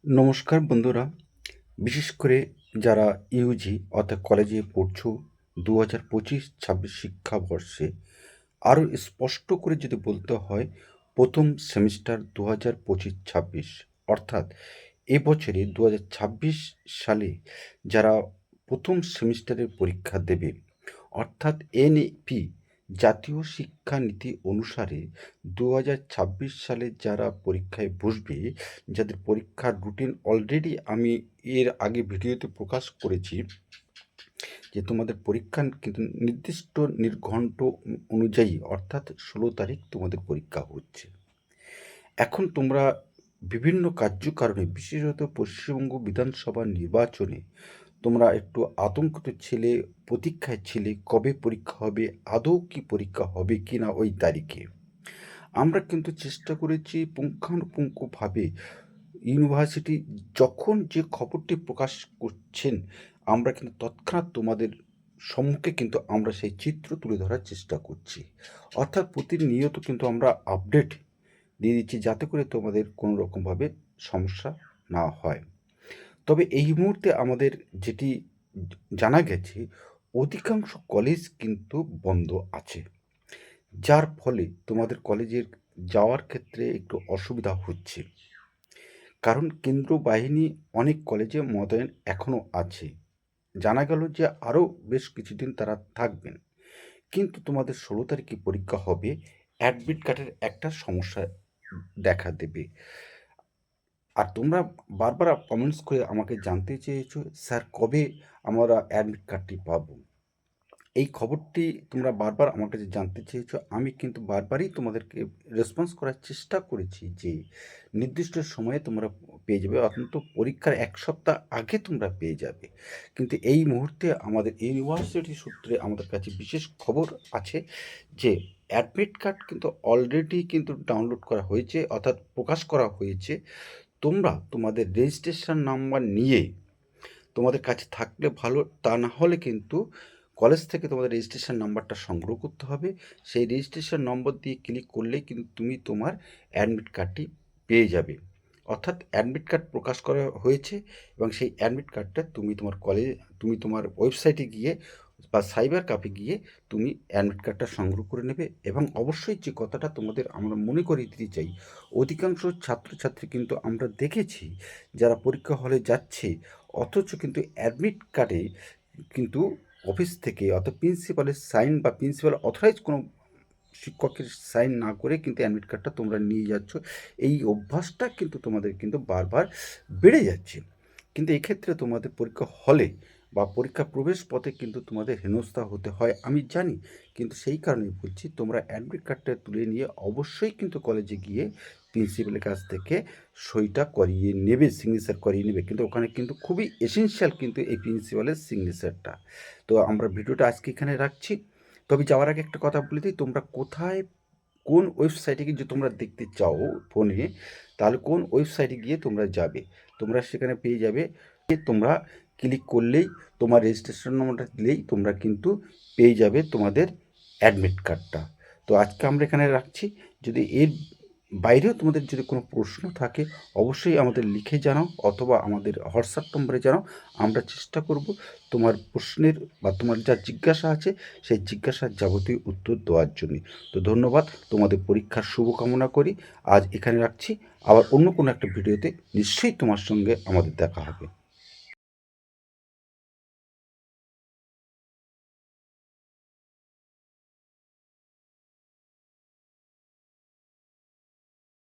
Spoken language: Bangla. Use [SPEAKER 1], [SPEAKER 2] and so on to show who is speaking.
[SPEAKER 1] নমস্কার বন্ধুরা, বিশেষ করে যারা ইউজি অর্থাৎ কলেজে পড়ছো 2025-26 শিক্ষাবর্ষে আরও স্পষ্ট করে যদি বলতে হয় প্রথম সেমিস্টার 2025-26 অর্থাৎ এবছরে 2026 সালে যারা প্রথম সেমিস্টারের পরীক্ষা দেবে অর্থাৎ এনইপি জাতীয় শিক্ষানীতি অনুসারে 2026 সালে যারা পরীক্ষায় বসবে, যাদের পরীক্ষার রুটিন অলরেডি আমি এর আগে ভিডিওতে প্রকাশ করেছি যে তোমাদের পরীক্ষা কিন্তু নির্দিষ্ট নির্ঘণ্ট অনুযায়ী অর্থাৎ 16 তারিখ তোমাদের পরীক্ষা হচ্ছে। এখন তোমরা বিভিন্ন কার্যকারণে বিশেষত পশ্চিমবঙ্গ বিধানসভা নির্বাচনে তোমরা একটু আতঙ্কিত ছিলে, প্রতীক্ষায় ছিলে কবে পরীক্ষা হবে, আদৌ কি পরীক্ষা হবে কি না ওই তারিখে। আমরা কিন্তু চেষ্টা করেছি পুঙ্খানুপুঙ্খভাবে ইউনিভার্সিটি যখন যে খবরটি প্রকাশ করছেন আমরা কিন্তু তৎক্ষণাৎ তোমাদের সম্মুখে কিন্তু আমরা সেই চিত্র তুলে ধরার চেষ্টা করছি। অর্থাৎ প্রতিনিয়ত কিন্তু আমরা আপডেট দিয়ে দিচ্ছি যাতে করে তোমাদের কোনো রকমভাবে সমস্যা না হয়। তবে এই মুহূর্তে আমাদের যেটি জানা গেছে অধিকাংশ কলেজ কিন্তু বন্ধ আছে, যার ফলে তোমাদের কলেজের যাওয়ার ক্ষেত্রে একটু অসুবিধা হচ্ছে। কারণ কেন্দ্র বাহিনী অনেক কলেজে মোতায়েন এখনও আছে, জানা গেল যে আরও বেশ কিছুদিন তারা থাকবেন। কিন্তু তোমাদের 16 তারিখে পরীক্ষা হবে, অ্যাডমিট কার্ডের একটা সমস্যা দেখা দেবে। আর তোমরা বারবার কমেন্টস করে আমাকে জানতে চেয়েছো স্যার কবে আমরা অ্যাডমিট কার্ডটি পাবো। এই খবরটি তোমরা বারবার আমার কাছে জানতে চেয়েছো, আমি কিন্তু বারবারই তোমাদেরকে রেসপন্স করার চেষ্টা করেছি যে নির্দিষ্ট সময়ে তোমরা পেয়ে যাবে, অন্তত পরীক্ষার 1 সপ্তাহ আগে তোমরা পেয়ে যাবে। কিন্তু এই মুহূর্তে আমাদের ইউনিভার্সিটি সূত্রে আমাদের কাছে বিশেষ খবর আছে যে অ্যাডমিট কার্ড কিন্তু অলরেডি কিন্তু ডাউনলোড করা হয়েছে অর্থাৎ প্রকাশ করা হয়েছে। তোমরা তোমাদের রেজিস্ট্রেশন নাম্বার নিয়ে তোমাদের কাছে থাকলে ভালো, তা না হলে কিন্তু কলেজ থেকে তোমাদের রেজিস্ট্রেশন নাম্বারটা সংগ্রহ করতে হবে। সেই রেজিস্ট্রেশন নম্বর দিয়ে ক্লিক করলেই কিন্তু তুমি তোমার অ্যাডমিট কার্ডটি পেয়ে যাবে। অর্থাৎ অ্যাডমিট কার্ড প্রকাশ করা হয়েছে এবং সেই অ্যাডমিট কার্ডটা তুমি তোমার ওয়েবসাইটে গিয়ে বা সাইবার ক্যাফে গিয়ে তুমি অ্যাডমিট কার্ডটা সংগ্রহ করে নেবে। এবং অবশ্যই যে কথাটা তোমাদের আমরা মনে করিয়ে দিতে চাই, অধিকাংশ ছাত্রছাত্রী কিন্তু আমরা দেখেছি যারা পরীক্ষা হলে যাচ্ছে অথচ কিন্তু অ্যাডমিট কার্ডে কিন্তু অফিস থেকে অর্থাৎ প্রিন্সিপালের সাইন বা প্রিন্সিপাল অথরাইজ কোনো শিক্ষকের সাইন না করে কিন্তু অ্যাডমিট কার্ডটা তোমরা নিয়ে যাচ্ছ। এই অভ্যাসটা কিন্তু তোমাদের কিন্তু বারবার বেড়ে যাচ্ছে। কিন্তু এক্ষেত্রে তোমাদের পরীক্ষা হলে বা পরীক্ষা প্রবেশ পথে কিন্তু তোমাদের হেনস্থা হতে হয় আমি জানি, কিন্তু সেই কারণেই বলছি তোমরা অ্যাডমিট কার্ডটা তুলে নিয়ে অবশ্যই কিন্তু কলেজে গিয়ে প্রিন্সিপালের কাছ থেকে সইটা করিয়ে নেবে, সিগনেচার করিয়ে নেবে। কিন্তু ওখানে কিন্তু খুবই এসেনশিয়াল কিন্তু এই প্রিন্সিপালের সিগনেচারটা। তো আমরা ভিডিওটা আজকে এখানে রাখছি। তবে যাওয়ার আগে একটা কথা বলে দিই, তোমরা কোথায় কোন ওয়েবসাইটে গিয়ে যে তোমরা দেখতে চাও ফোনে, তাহলে কোন ওয়েবসাইটে গিয়ে তোমরা যাবে, তোমরা সেখানে পেয়ে যাবে। তোমরা ক্লিক করলেই তোমার রেজিস্ট্রেশন নম্বরটা দিলেই তোমরা কিন্তু পেয়ে যাবে তোমাদের অ্যাডমিট কার্ডটা। তো আজকে আমরা এখানে রাখছি। যদি এর বাইরেও তোমাদের যদি কোনো প্রশ্ন থাকে অবশ্যই আমাদের লিখে জানাও অথবা আমাদের হোয়াটসঅ্যাপ নম্বরে জানাও। আমরা চেষ্টা করব তোমার প্রশ্নের বা তোমার যা জিজ্ঞাসা আছে সেই জিজ্ঞাসার যাবতীয় উত্তর দেওয়ার জন্য। তো ধন্যবাদ, তোমাদের পরীক্ষার শুভকামনা করি। আজ এখানে রাখছি, আবার অন্য কোনো একটা ভিডিওতে নিশ্চয়ই তোমার সঙ্গে আমাদের দেখা হবে।